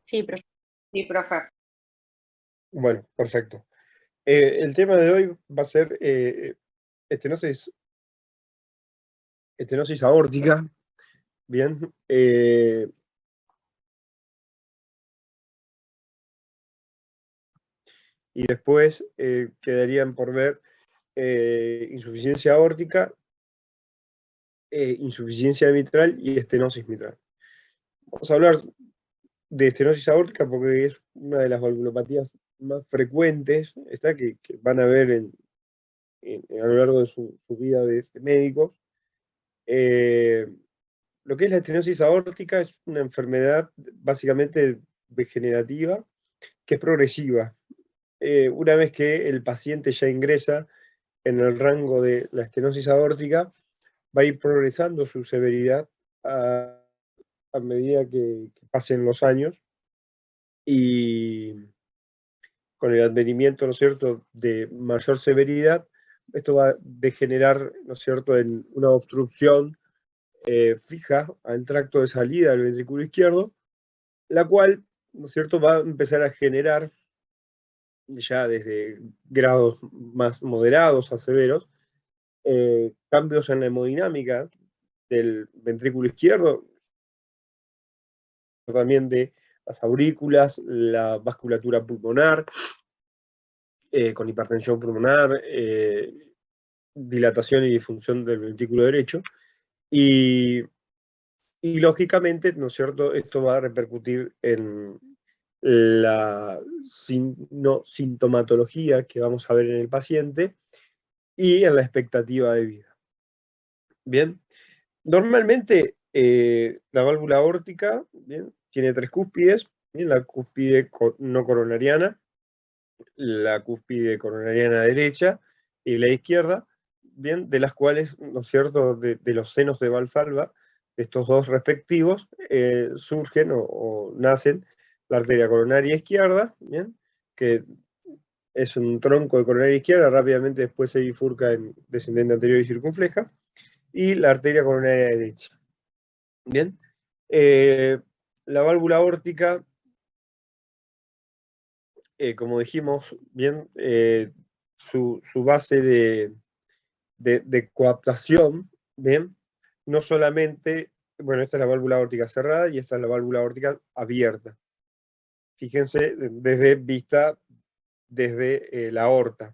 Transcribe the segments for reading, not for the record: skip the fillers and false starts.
Sí, profe. Sí, profe. Bueno, perfecto. El tema de hoy va a ser estenosis aórtica. Bien. Y después quedarían por ver insuficiencia aórtica, insuficiencia mitral y estenosis mitral. Vamos a hablar de estenosis aórtica porque es una de las valvulopatías más frecuentes que van a ver a lo largo de su vida de médicos. Lo que es la estenosis aórtica es una enfermedad básicamente degenerativa que es progresiva. Una vez que el paciente ya ingresa en el rango de la estenosis aórtica, va a ir progresando su severidad a medida que pasen los años y con el advenimiento, ¿no es cierto?, de mayor severidad, esto va a degenerar, ¿no es cierto?, en una obstrucción fija al tracto de salida del ventrículo izquierdo, la cual, ¿no es cierto?, va a empezar a generar, ya desde grados más moderados a severos, cambios en la hemodinámica del ventrículo izquierdo, también de las aurículas, la vasculatura pulmonar, con hipertensión pulmonar, dilatación y disfunción del ventrículo derecho, y lógicamente, ¿no es cierto?, esto va a repercutir en la sintomatología que vamos a ver en el paciente y en la expectativa de vida. Bien, normalmente la válvula aórtica, bien, tiene tres cúspides, bien, la cúspide no coronariana, la cúspide coronariana derecha y la izquierda, bien, de las cuales, ¿no es cierto?, de los senos de Valsalva, de estos dos respectivos, surgen o nacen la arteria coronaria izquierda, bien, que es un tronco de coronaria izquierda, rápidamente después se bifurca en descendente anterior y circunfleja, y la arteria coronaria derecha. Bien, la válvula aórtica, como dijimos, bien, su base de coaptación, bien, no solamente, bueno, esta es la válvula aórtica cerrada y esta es la válvula aórtica abierta. Fíjense, vista desde la aorta.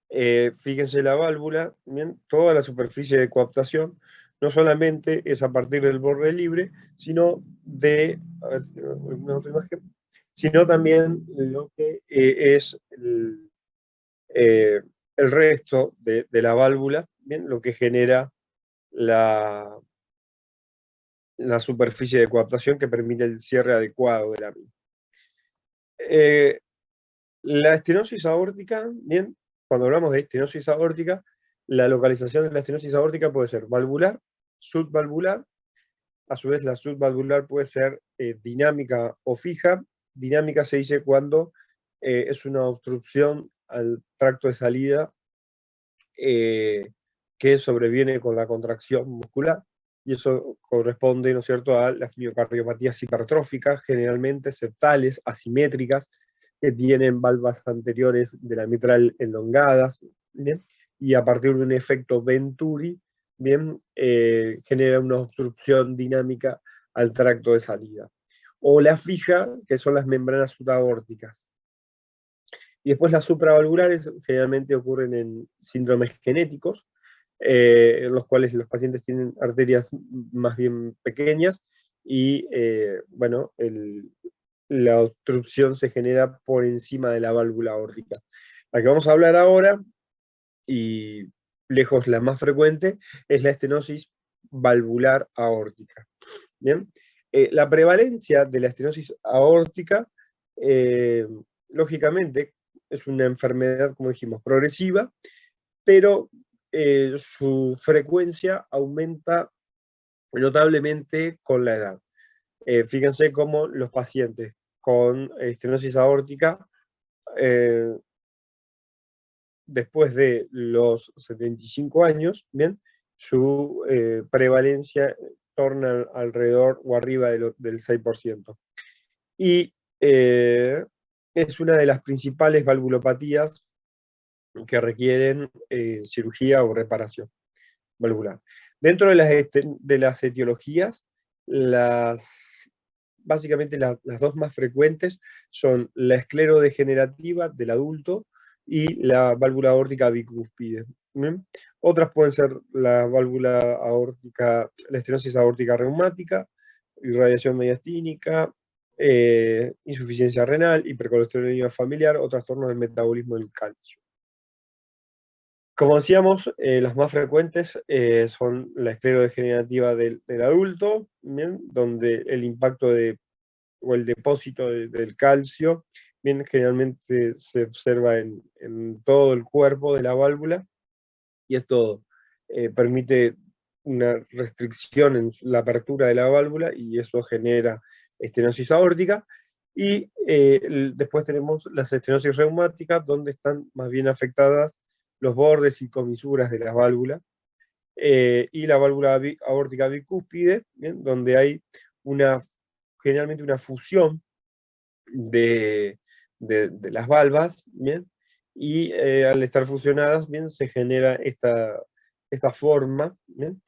Fíjense la válvula, bien, toda la superficie de coaptación no solamente es a partir del borde libre, sino a ver si tengo alguna otra imagen, sino también lo que es el resto de la válvula, bien, lo que genera la superficie de coaptación que permite el cierre adecuado de la misma. La estenosis aórtica, bien, cuando hablamos de estenosis aórtica, la localización de la estenosis aórtica puede ser valvular, subvalvular, a su vez la subvalvular puede ser dinámica o fija. Dinámica se dice cuando es una obstrucción al tracto de salida que sobreviene con la contracción muscular, y eso corresponde, ¿no es cierto?, a las miocardiopatías hipertróficas, generalmente septales, asimétricas, que tienen valvas anteriores de la mitral elongadas, ¿bien? Y a partir de un efecto Venturi, ¿bien?, genera una obstrucción dinámica al tracto de salida. O la fija, que son las membranas subaórticas. Y después las supravalvulares generalmente ocurren en síndromes genéticos, en los cuales los pacientes tienen arterias más bien pequeñas y, bueno, la obstrucción se genera por encima de la válvula aórtica. La que vamos a hablar ahora, y lejos la más frecuente, es la estenosis valvular aórtica. ¿Bien? La prevalencia de la estenosis aórtica, lógicamente, es una enfermedad, como dijimos, progresiva, pero su frecuencia aumenta notablemente con la edad. Fíjense cómo los pacientes con estenosis aórtica, después de los 75 años, ¿bien?, su prevalencia tornan alrededor o arriba del 6%. Y es una de las principales valvulopatías que requieren cirugía o reparación valvular. Dentro de las etiologías, básicamente las dos más frecuentes son la esclerodegenerativa del adulto y la válvula aórtica bicúspide. ¿Bien? Otras pueden ser la válvula aórtica, la estenosis aórtica reumática, irradiación mediastínica, insuficiencia renal, hipercolesterolemia familiar o trastornos del metabolismo del calcio. Como decíamos, las más frecuentes son la esclerodegenerativa del adulto, ¿bien? Donde el impacto o el depósito del calcio, bien, generalmente se observa en todo el cuerpo de la válvula, y esto permite una restricción en la apertura de la válvula, y eso genera estenosis aórtica. Y después tenemos las estenosis reumáticas, donde están más bien afectadas los bordes y comisuras de la válvula, y la válvula aórtica bicúspide, ¿bien? Donde hay generalmente una fusión de las valvas, ¿bien? Y al estar fusionadas, ¿bien? Se genera esta forma, ¿bien?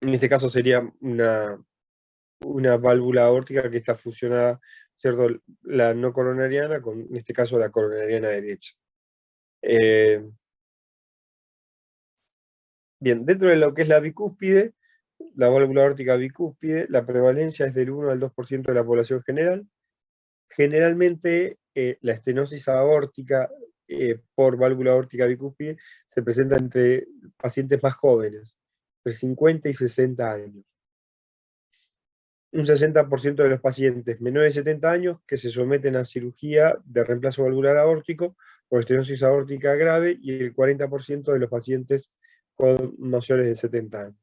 En este caso sería una válvula aórtica que está fusionada, ¿cierto? La no coronariana con, en este caso, la coronariana derecha. Bien, dentro de lo que es la bicúspide, la válvula aórtica bicúspide, la prevalencia es del 1 al 2% de la población general. Generalmente, la estenosis aórtica por válvula aórtica bicúspide se presenta entre pacientes más jóvenes, de 50 y 60 años. Un 60% de los pacientes menores de 70 años que se someten a cirugía de reemplazo valvular aórtico por estenosis aórtica grave, y el 40% de los pacientes con mayores de 70 años.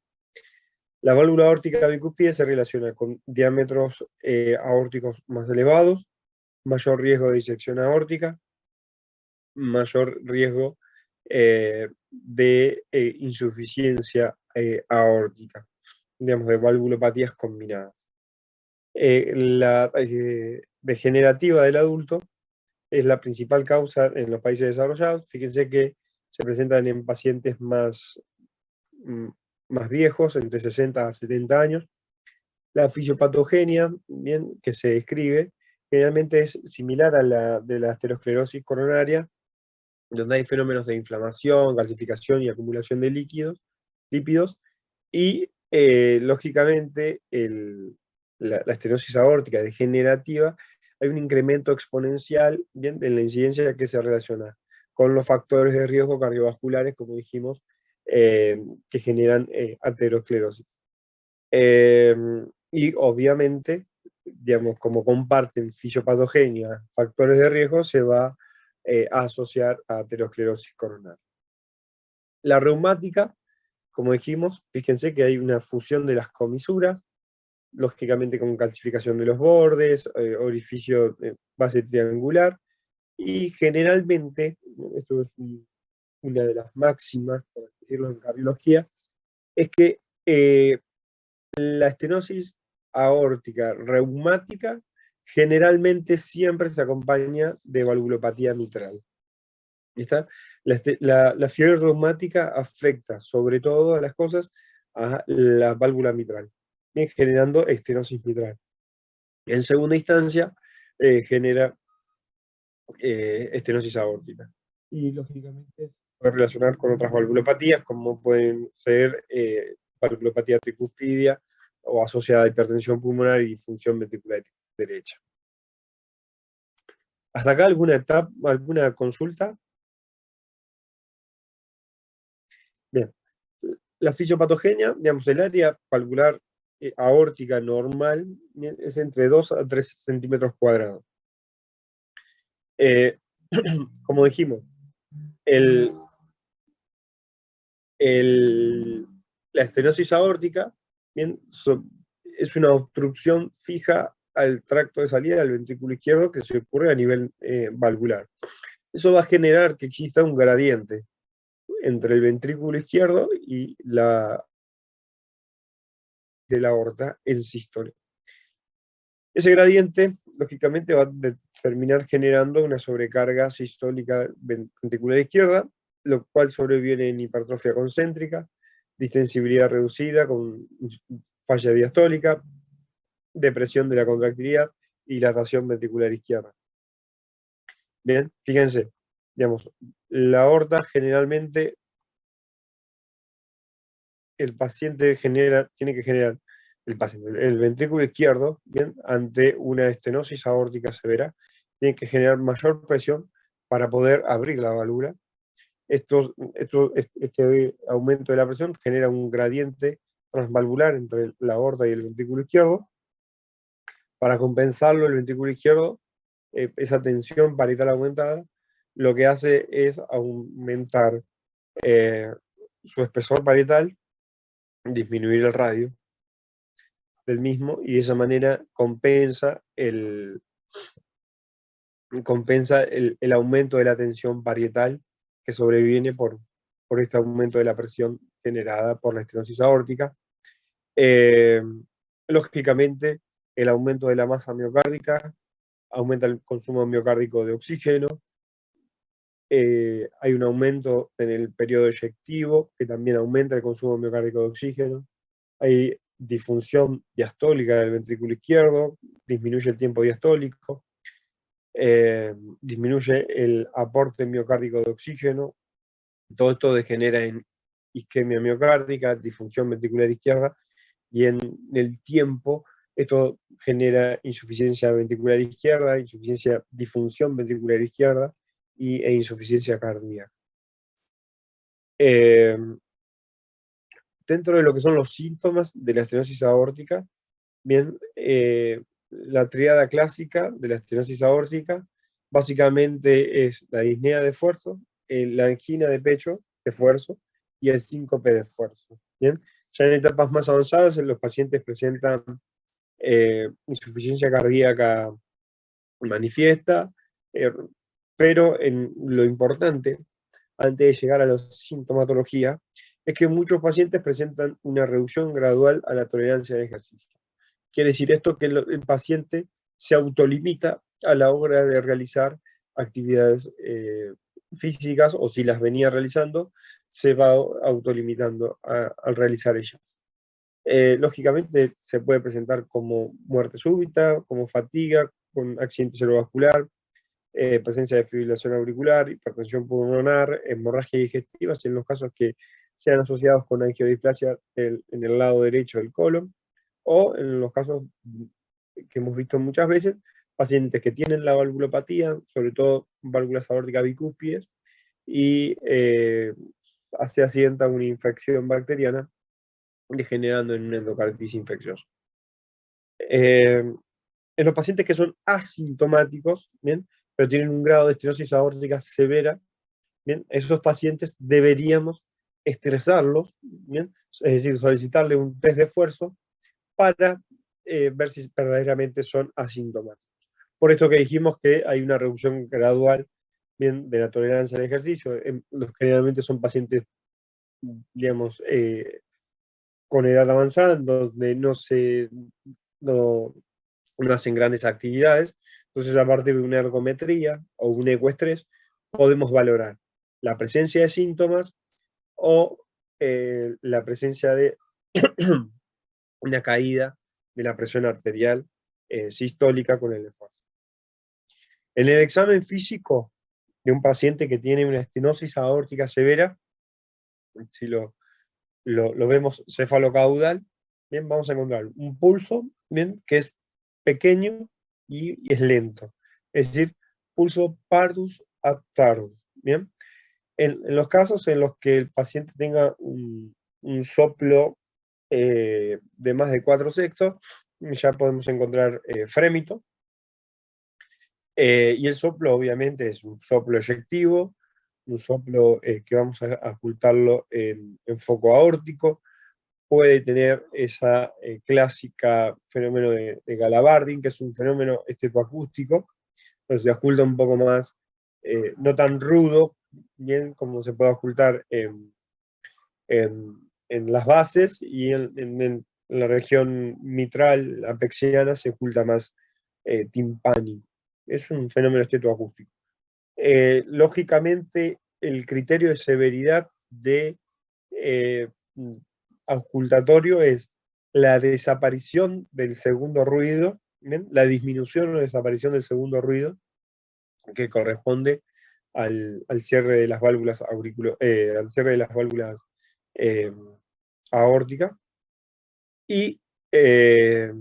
La válvula aórtica bicúspide se relaciona con diámetros aórticos más elevados, mayor riesgo de disección aórtica, mayor riesgo de insuficiencia aórtica, digamos, de valvulopatías combinadas. La degenerativa del adulto es la principal causa en los países desarrollados. Fíjense que se presentan en pacientes más viejos, entre 60 a 70 años. La fisiopatogenia, bien, que se describe, generalmente es similar a la de la aterosclerosis coronaria, donde hay fenómenos de inflamación, calcificación y acumulación de lípidos, y lógicamente la estenosis aórtica degenerativa, hay un incremento exponencial, bien, en la incidencia que se relaciona con los factores de riesgo cardiovasculares, como dijimos, que generan aterosclerosis. Y obviamente, digamos, como comparten fisiopatogenia, factores de riesgo, se va a asociar a aterosclerosis coronaria. La reumática, como dijimos, fíjense que hay una fusión de las comisuras, lógicamente con calcificación de los bordes, orificio de base triangular, y generalmente, esto es una de las máximas, por decirlo en cardiología, es que la estenosis aórtica reumática generalmente siempre se acompaña de valvulopatía mitral. ¿Está? La fiebre reumática afecta sobre todo a las cosas a la válvula mitral, generando estenosis mitral. En segunda instancia, genera estenosis aórtica. Y lógicamente se puede relacionar con otras valvulopatías, como pueden ser valvulopatía tricuspidia o asociada a hipertensión pulmonar y disfunción ventricular derecha. ¿Hasta acá alguna consulta? Bien. La fisiopatogenia, digamos, el área valvular aórtica normal es entre 2 a 3 centímetros cuadrados. Como dijimos, la estenosis aórtica, bien, es una obstrucción fija al tracto de salida del ventrículo izquierdo que se ocurre a nivel valvular. Eso va a generar que exista un gradiente entre el ventrículo izquierdo y de la aorta en sístole. Ese gradiente, lógicamente, va a terminar generando una sobrecarga sistólica ventricular izquierda, lo cual sobreviene en hipertrofia concéntrica, distensibilidad reducida con falla diastólica, depresión de la contractilidad y dilatación ventricular izquierda. Bien, fíjense, digamos, la aorta generalmente, el paciente tiene que generar, el ventrículo izquierdo, bien, ante una estenosis aórtica severa, tiene que generar mayor presión para poder abrir la válvula. Este aumento de la presión genera un gradiente transvalvular entre la aorta y el ventrículo izquierdo. Para compensarlo, el ventrículo izquierdo, esa tensión parietal aumentada, lo que hace es aumentar su espesor parietal, disminuir el radio del mismo, y de esa manera compensa el aumento de la tensión parietal que sobreviene por este aumento de la presión generada por la estenosis aórtica. Lógicamente, el aumento de la masa miocárdica aumenta el consumo miocárdico de oxígeno. Hay un aumento en el periodo eyectivo, que también aumenta el consumo miocárdico de oxígeno. Hay disfunción diastólica del ventrículo izquierdo, disminuye el tiempo diastólico, disminuye el aporte miocárdico de oxígeno. Todo esto degenera en isquemia miocárdica, disfunción ventricular izquierda, y en el tiempo esto genera insuficiencia ventricular izquierda, disfunción ventricular izquierda e insuficiencia cardíaca. Dentro de lo que son los síntomas de la estenosis aórtica, bien, la tríada clásica de la estenosis aórtica básicamente es la disnea de esfuerzo, la angina de pecho de esfuerzo y el síncope de esfuerzo. Bien, ya en etapas más avanzadas los pacientes presentan insuficiencia cardíaca manifiesta, pero lo importante, antes de llegar a la sintomatología, es que muchos pacientes presentan una reducción gradual a la tolerancia al ejercicio. Quiere decir esto que el paciente se autolimita a la hora de realizar actividades físicas, o si las venía realizando, se va autolimitando al realizar ellas. Lógicamente se puede presentar como muerte súbita, como fatiga, con accidente cerebrovascular, presencia de fibrilación auricular, hipertensión pulmonar, hemorragia digestiva, en los casos que sean asociados con angiodisplasia en el lado derecho del colon, o en los casos que hemos visto muchas veces, pacientes que tienen la valvulopatía, sobre todo válvulas aórticas bicúspides, y se asienta una infección bacteriana degenerando en una endocarditis infecciosa. En los pacientes que son asintomáticos, ¿bien?, pero tienen un grado de estenosis aórtica severa, ¿bien?, esos pacientes deberíamos estresarlos, ¿bien?, es decir, solicitarle un test de esfuerzo para ver si verdaderamente son asintomáticos. Por esto que dijimos que hay una reducción gradual, bien, de la tolerancia al ejercicio. Generalmente son pacientes, digamos, con edad avanzada, donde no hacen grandes actividades. Entonces, a partir de una ergometría o un ecoestrés, podemos valorar la presencia de síntomas o la presencia de una caída de la presión arterial sistólica con el esfuerzo. En el examen físico de un paciente que tiene una estenosis aórtica severa, si lo vemos cefalocaudal, bien, vamos a encontrar un pulso, bien, que es pequeño y es lento. Es decir, pulso pardus ad tardus, bien. En los casos en los que el paciente tenga un soplo de más de 4/6, ya podemos encontrar frémito. Y el soplo obviamente es un soplo eyectivo, un soplo que vamos a ocultarlo en foco aórtico. Puede tener esa clásica fenómeno de Galabardin, que es un fenómeno estetoacústico, entonces se oculta un poco más, no tan rudo, bien como se puede ocultar en las bases y en en la región mitral, apexiana, se oculta más timpánico. Es un fenómeno estetoacústico. Lógicamente, el criterio de severidad de auscultatorio es la desaparición del segundo ruido, ¿bien? La disminución o desaparición del segundo ruido, que corresponde al cierre de las válvulas al cierre de las válvulas eh, aórticas, y eh,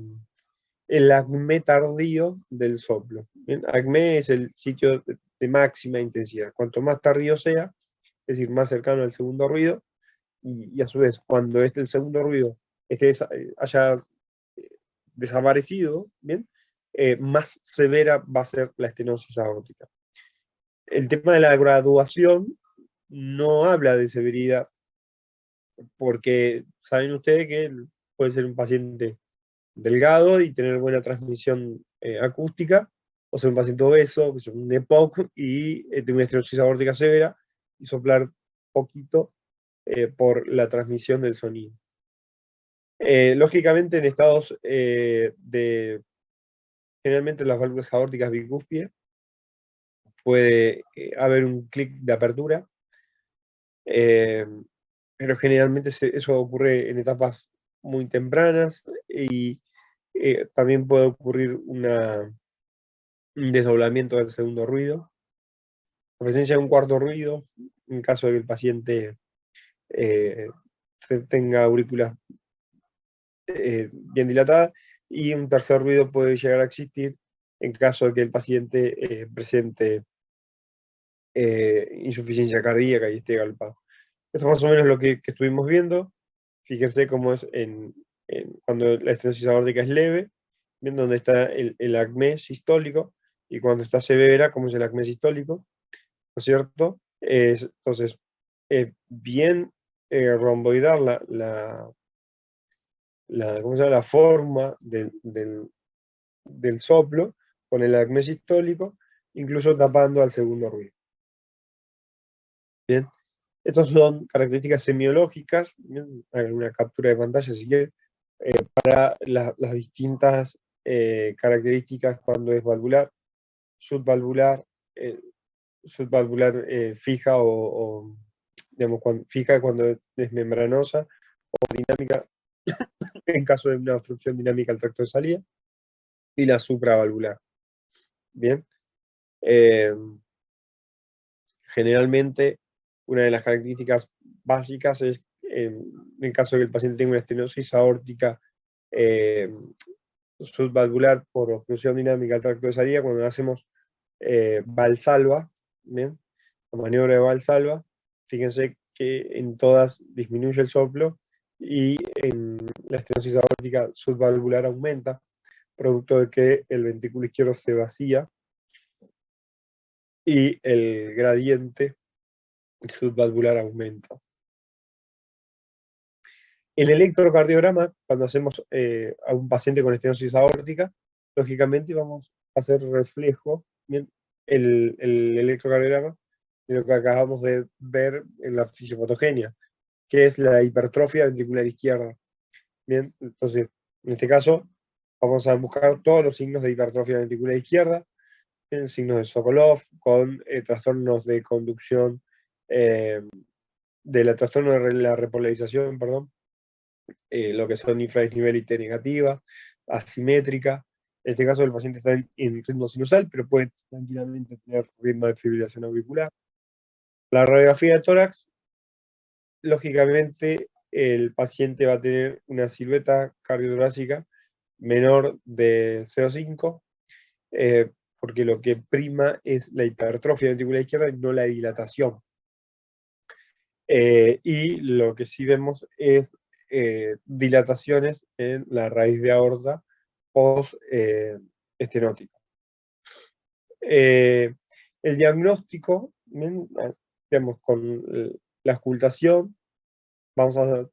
el acmé tardío del soplo. ¿Bien? Acmé es el sitio de máxima intensidad. Cuanto más tardío sea, es decir, más cercano al segundo ruido, y a su vez, cuando el segundo ruido haya desaparecido, ¿bien? Más severa va a ser la estenosis aórtica. El tema de la graduación no habla de severidad, porque saben ustedes que puede ser un paciente delgado y tener buena transmisión acústica, o ser un paciente obeso, que es un EPOC, y tener una estenosis aórtica severa, y soplar poquito por la transmisión del sonido. Lógicamente, en estados generalmente las válvulas aórticas bicúspides, puede haber un clic de apertura, pero generalmente eso ocurre en etapas muy tempranas, y también puede ocurrir un desdoblamiento del segundo ruido, la presencia de un cuarto ruido, en caso de que el paciente eh, tenga aurículas bien dilatadas, y un tercer ruido puede llegar a existir en caso de que el paciente presente insuficiencia cardíaca y esté galpado. Esto es más o menos lo que estuvimos viendo. Fíjense cómo es cuando la estenosis aórtica es leve, bien donde está el acmé sistólico, y cuando está severa, cómo es el acmé sistólico, ¿no es cierto? Entonces, bien romboidal ¿cómo se llama? La forma del soplo con el acmé sistólico, incluso tapando al segundo ruido. Bien. Estas son características semiológicas, hagan una captura de pantalla si quieren, para las distintas características cuando es valvular, subvalvular, fija digamos, fija cuando es membranosa, o dinámica en caso de una obstrucción dinámica al tracto de salida, y la supravalvular. Bien. Generalmente, una de las características básicas es, en el caso de que el paciente tenga una estenosis aórtica subvalvular por obstrucción dinámica al tracto de salida, cuando hacemos Valsalva, ¿bien? La maniobra de Valsalva, fíjense que en todas disminuye el soplo, y en la estenosis aórtica subvalvular aumenta, producto de que el ventrículo izquierdo se vacía y el gradiente subvalvular aumenta. El electrocardiograma, cuando hacemos a un paciente con estenosis aórtica, lógicamente vamos a hacer reflejo, bien, el electrocardiograma de lo que acabamos de ver en la fisiopatogenia, que es la hipertrofia ventricular izquierda. Bien, entonces, en este caso, vamos a buscar todos los signos de hipertrofia ventricular izquierda, signos de Sokolov, con trastornos de conducción, trastorno de la repolarización, perdón, lo que son infradesnivel y T negativa, asimétrica. En este caso el paciente está en ritmo sinusal, pero puede tranquilamente tener ritmo de fibrilación auricular. La radiografía de tórax, lógicamente el paciente va a tener una silueta cardiotorácica menor de 0,5, porque lo que prima es la hipertrofia ventricular izquierda y no la dilatación. Y lo que sí vemos es dilataciones en la raíz de aorta post-estenótica. El diagnóstico, digamos, con la auscultación, vamos a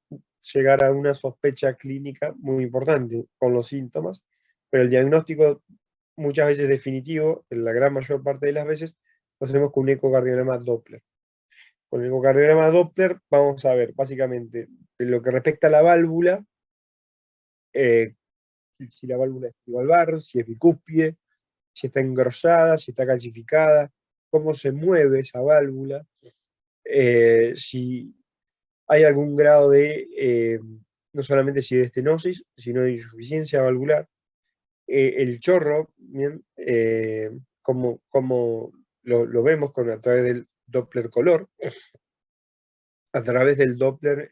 llegar a una sospecha clínica muy importante con los síntomas, pero el diagnóstico, muchas veces definitivo, en la gran mayor parte de las veces, lo hacemos con un ecocardiograma Doppler. Con el ecocardiograma Doppler vamos a ver básicamente, en lo que respecta a la válvula, eh, si la válvula es trivalvar, si es bicúspide, si está engrosada, si está calcificada, cómo se mueve esa válvula, si hay algún grado de, no solamente si de estenosis, sino de insuficiencia valvular. El chorro, bien, como lo vemos a través del Doppler color, a través del Doppler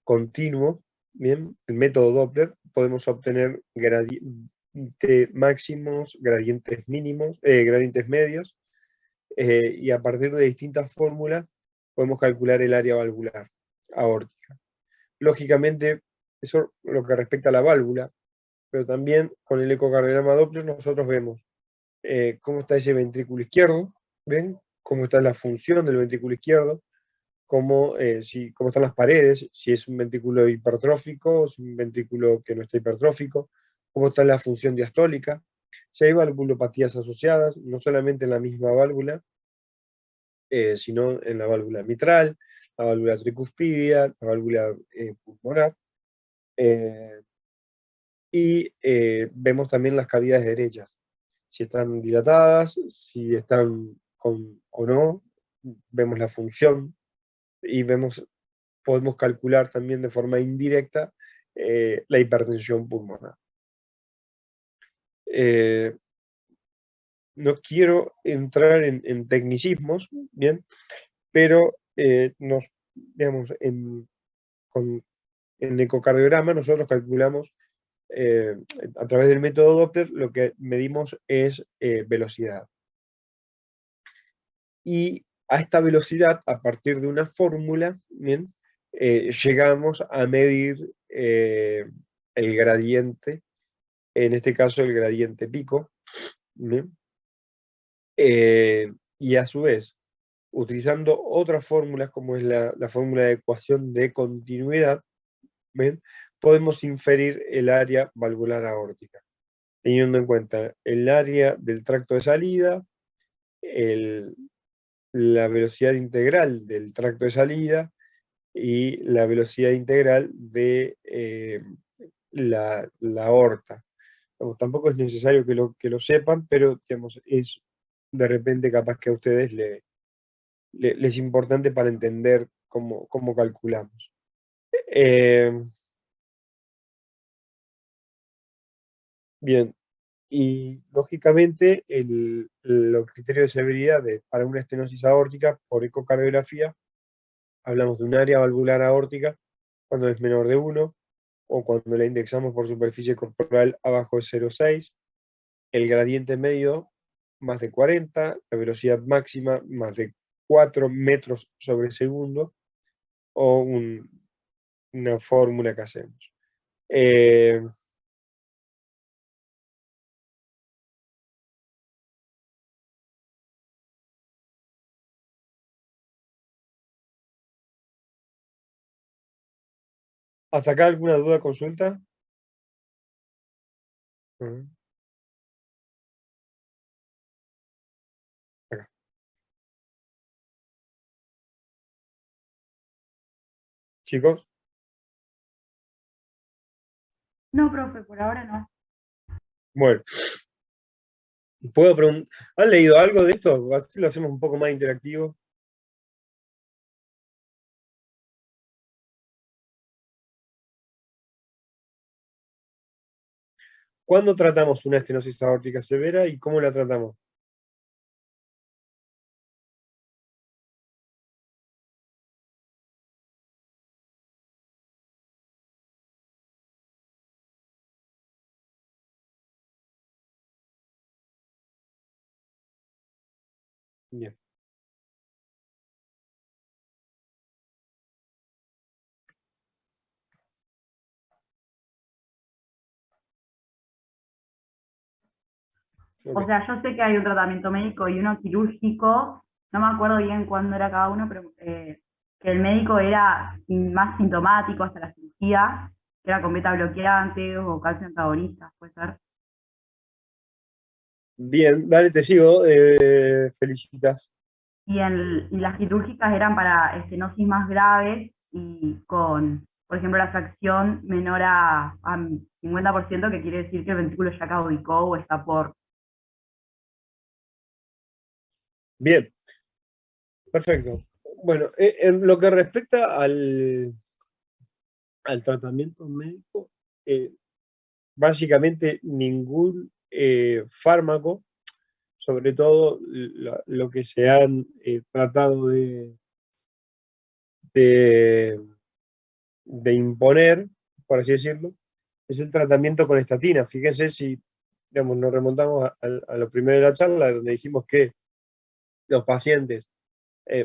continuo, bien, el método Doppler, podemos obtener gradientes máximos, gradientes mínimos, gradientes medios, y a partir de distintas fórmulas podemos calcular el área valvular aórtica. Lógicamente, eso lo que respecta a la válvula, pero también con el ecocardiograma Doppler nosotros vemos cómo está ese ventrículo izquierdo, ¿ven? Cómo está la función del ventrículo izquierdo, cómo están las paredes, si es un ventrículo hipertrófico, o es un ventrículo que no está hipertrófico, cómo está la función diastólica, si hay valvulopatías asociadas, no solamente en la misma válvula, sino en la válvula mitral, la válvula tricuspidia, la válvula pulmonar, y vemos también las cavidades derechas, si están dilatadas, si están con o no, vemos la función y podemos calcular también de forma indirecta la hipertensión pulmonar. No quiero entrar en tecnicismos, ¿bien? Pero digamos, con el ecocardiograma nosotros calculamos a través del método Doppler, lo que medimos es velocidad. Y a esta velocidad, a partir de una fórmula, ¿bien? Llegamos a medir el gradiente, en este caso el gradiente pico, ¿bien? Y a su vez, utilizando otras fórmulas como es la fórmula de ecuación de continuidad, ¿ven? Podemos inferir el área valvular aórtica, teniendo en cuenta el área del tracto de salida, la velocidad integral del tracto de salida y la velocidad integral de la aorta. Tampoco es necesario que lo sepan, pero digamos, es de repente capaz que a ustedes les es importante para entender cómo calculamos. Bien, y lógicamente los criterios de severidad para una estenosis aórtica por ecocardiografía, hablamos de un área valvular aórtica cuando es menor de 1, o cuando la indexamos por superficie corporal abajo de 0,6, el gradiente medio más de 40, la velocidad máxima más de 4 metros sobre segundo, o una fórmula que hacemos. ¿Hasta acá alguna duda, consulta? Ujú. Acá. Chicos, No, profe, por ahora no. bueno, puedo preguntar, ¿han leído algo de esto? Así lo hacemos un poco más interactivo. ¿Cuándo tratamos una estenosis aórtica severa y cómo la tratamos? Bien. O Ok. sea, yo sé que hay un tratamiento médico y uno quirúrgico, no me acuerdo bien cuándo era cada uno, pero que el médico era más sintomático hasta la cirugía, que era con beta bloqueantes o calcio antagonistas, puede ser. Bien, dale, te sigo. Felicitas. Y las quirúrgicas eran para estenosis más graves y con por ejemplo, la fracción menor a 50%, que quiere decir que el ventrículo ya caudicó o está por... Bien, perfecto. Bueno, en lo que respecta al tratamiento médico, eh, básicamente ningún fármaco, sobre todo lo que se han tratado de, de imponer, por así decirlo, es el tratamiento con estatinas. Fíjense si, digamos, nos remontamos a lo primero de la charla, donde dijimos que los pacientes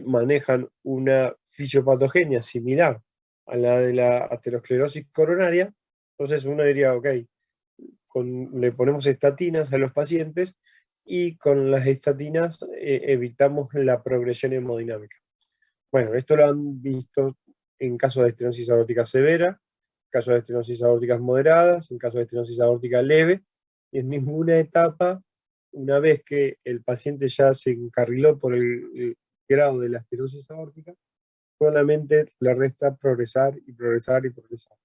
manejan una fisiopatogenia similar a la de la aterosclerosis coronaria. Entonces uno diría, ok, le ponemos estatinas a los pacientes y con las estatinas evitamos la progresión hemodinámica. Bueno, esto lo han visto en casos de estenosis aórtica severa, casos de estenosis aórticas moderadas, en casos de estenosis aórtica leve, y en ninguna etapa, una vez que el paciente ya se encarriló por el grado de la estenosis aórtica, solamente le resta progresar y progresar y progresar.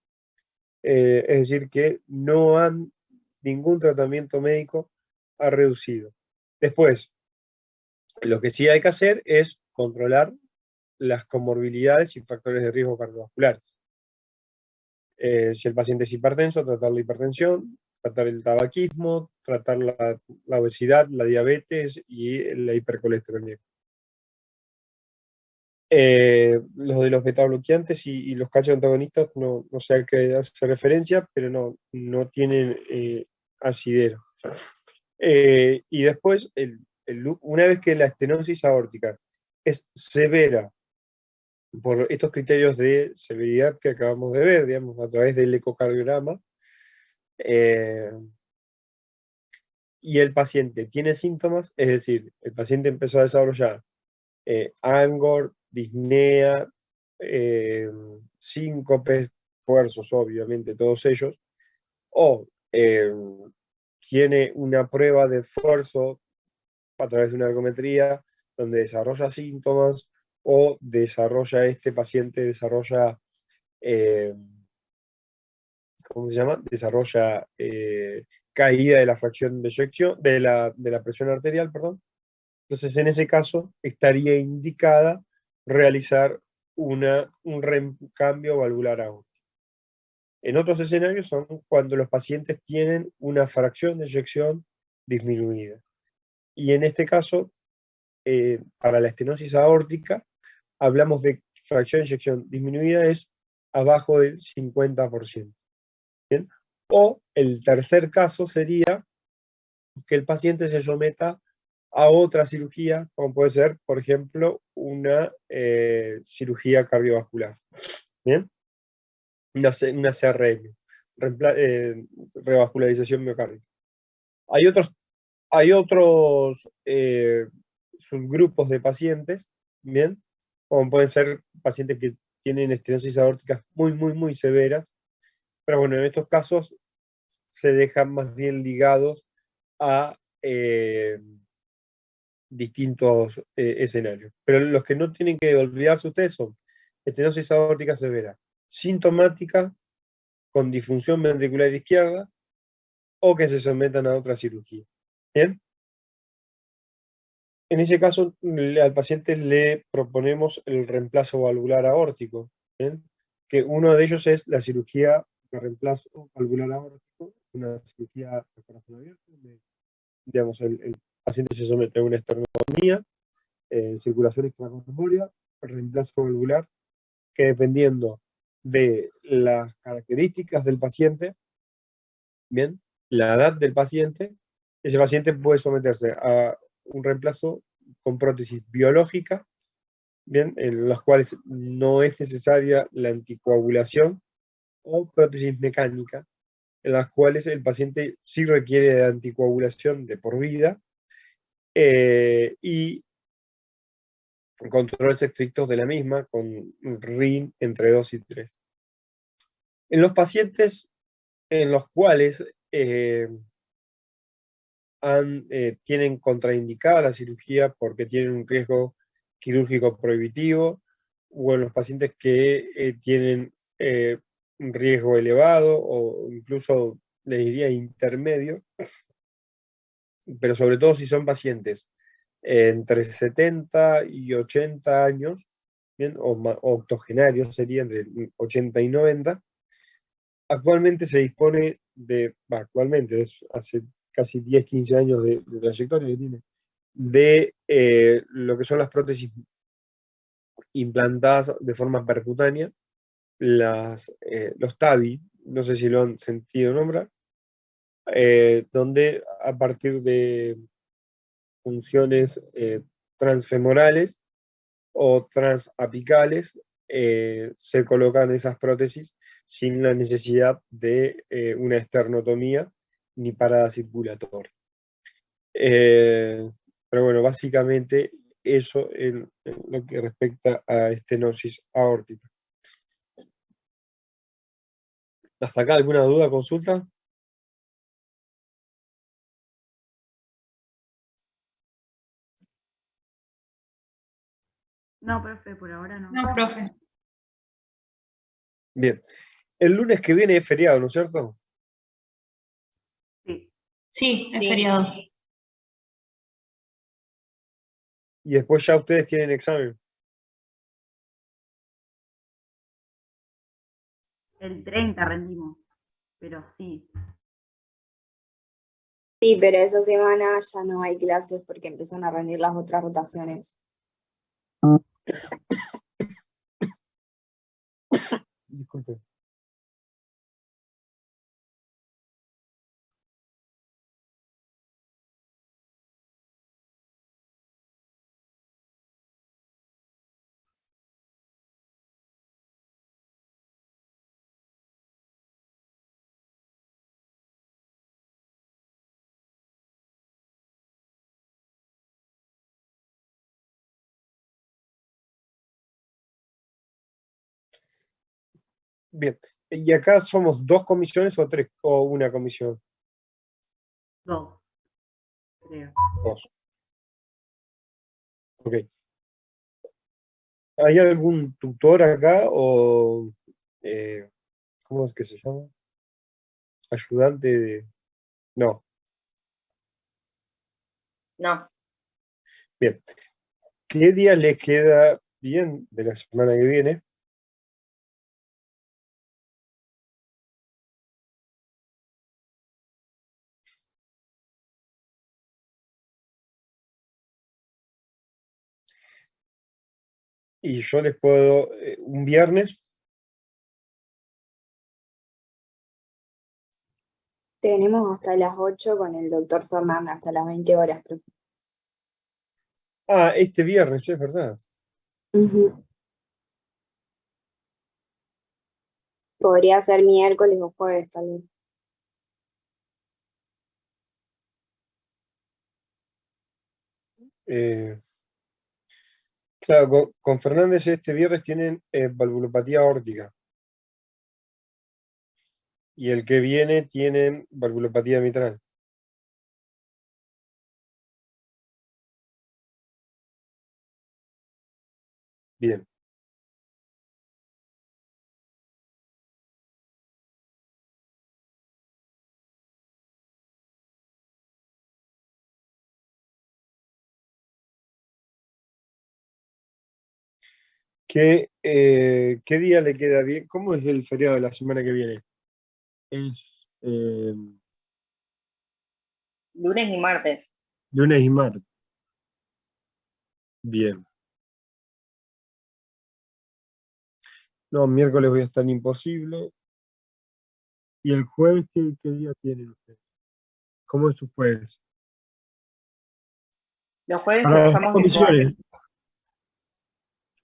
Es decir, que no han, ningún tratamiento médico ha reducido. Después, lo que sí hay que hacer es controlar las comorbilidades y factores de riesgo cardiovasculares. Si el paciente es hipertenso, tratar la hipertensión, tratar el tabaquismo, tratar la obesidad, la diabetes y la hipercolesterolemia. Los de los betabloqueantes y los calcioantagonistas no sé a qué hace referencia, pero no tienen asidero. Y después, una vez que la estenosis aórtica es severa, por estos criterios de severidad que acabamos de ver, digamos, a través del ecocardiograma, y el paciente tiene síntomas, es decir, el paciente empezó a desarrollar angor, disnea, síncopes, esfuerzos, obviamente, todos ellos, o tiene una prueba de esfuerzo a través de una ergometría donde desarrolla síntomas, o este paciente desarrolla, ¿cómo se llama? Desarrolla caída de la fracción de eyección, de la presión arterial, perdón. Entonces, en ese caso, estaría indicada realizar un cambio valvular aórtico. En otros escenarios son cuando los pacientes tienen una fracción de eyección disminuida. Y en este caso, para la estenosis aórtica, hablamos de fracción de eyección disminuida es abajo del 50%. ¿Bien? O el tercer caso sería que el paciente se someta a otra cirugía, como puede ser, por ejemplo, una cirugía cardiovascular. ¿Bien? Una CRM, revascularización miocárdica. Hay otros subgrupos de pacientes, ¿bien? Como pueden ser pacientes que tienen estenosis aórticas muy severas, pero bueno, en estos casos se dejan más bien ligados a distintos escenarios. Pero los que no tienen que olvidarse ustedes son estenosis aórtica severa, sintomática, con disfunción ventricular izquierda, o que se sometan a otra cirugía. ¿Bien? En ese caso, al paciente le proponemos el reemplazo valvular aórtico, ¿bien? Que uno de ellos es la cirugía de reemplazo valvular aórtico, una cirugía de corazón abierto, donde, digamos, el paciente se somete a una esternotomía, circulación extracorpórea, reemplazo valvular, que dependiendo de las características del paciente, bien, la edad del paciente, ese paciente puede someterse a un reemplazo con prótesis biológica, bien, en las cuales no es necesaria la anticoagulación, o prótesis mecánica, en las cuales el paciente sí requiere de anticoagulación de por vida, y controles estrictos de la misma, con RIN entre 2 y 3. En los pacientes en los cuales tienen contraindicada la cirugía porque tienen un riesgo quirúrgico prohibitivo, o en los pacientes que tienen un riesgo elevado o incluso les diría intermedio, pero sobre todo si son pacientes entre 70 y 80 años, ¿bien? O octogenarios sería entre 80 y 90. Actualmente se dispone actualmente, es hace casi 10, 15 años de trayectoria que tiene, de lo que son las prótesis implantadas de forma percutánea, los TAVI, no sé si lo han sentido nombrar, donde a partir de funciones transfemorales o transapicales se colocan esas prótesis sin la necesidad de una esternotomía ni parada circulatoria. Pero bueno, básicamente eso en lo que respecta a estenosis aórtica. ¿Hasta acá alguna duda, consulta? No, profe, por ahora no. No, profe. Bien. El lunes que viene es feriado, ¿no es cierto? Sí. Sí, es feriado. Y después ya ustedes tienen examen. El 30 rendimos, pero sí. Sí, pero esa semana ya no hay clases porque empiezan a rendir las otras rotaciones. Disculpe. Bien. ¿Y acá somos dos comisiones o tres o una comisión? Dos, creo. Dos. Ok. ¿Hay algún tutor acá o cómo es que se llama? Ayudante de... No. No, Bien. ¿Qué día le queda bien de la semana que viene? Y yo les puedo, un viernes, Tenemos hasta las 8 con el doctor Fernández, hasta las 20 horas, profe. este viernes, es verdad. Ujú. Podría ser miércoles o jueves, tal vez. Eh, claro, con Fernández este viernes tienen valvulopatía aórtica. Y el que viene tienen valvulopatía mitral. Bien. ¿Qué día le queda bien? ¿Cómo es el feriado de la semana que viene? Es lunes y martes. lunes y martes. Bien. No, miércoles voy a estar imposible. ¿Y el jueves qué día tienen ustedes? ¿Cómo es su jueves? Los jueves Para las dos cursamos virtual. comisiones.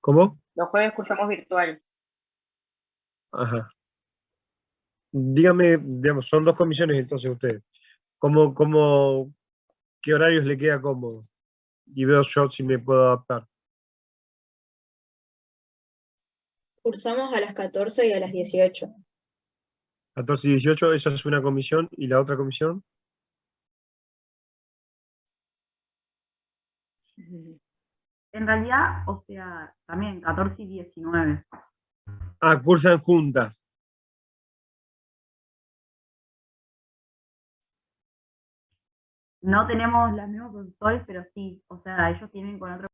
¿Cómo? Los jueves cursamos virtual. Ajá. Dígame, digamos, son dos comisiones entonces ustedes. ¿Qué horarios le queda cómodo? Y veo yo si me puedo adaptar. Cursamos a las 14 y a las 18. 14 y 18, esa es una comisión. ¿Y la otra comisión? En realidad, o sea, también 14 y 19. Cursan juntas. no tenemos los mismos profesores, pero sí, o sea, ellos tienen con otro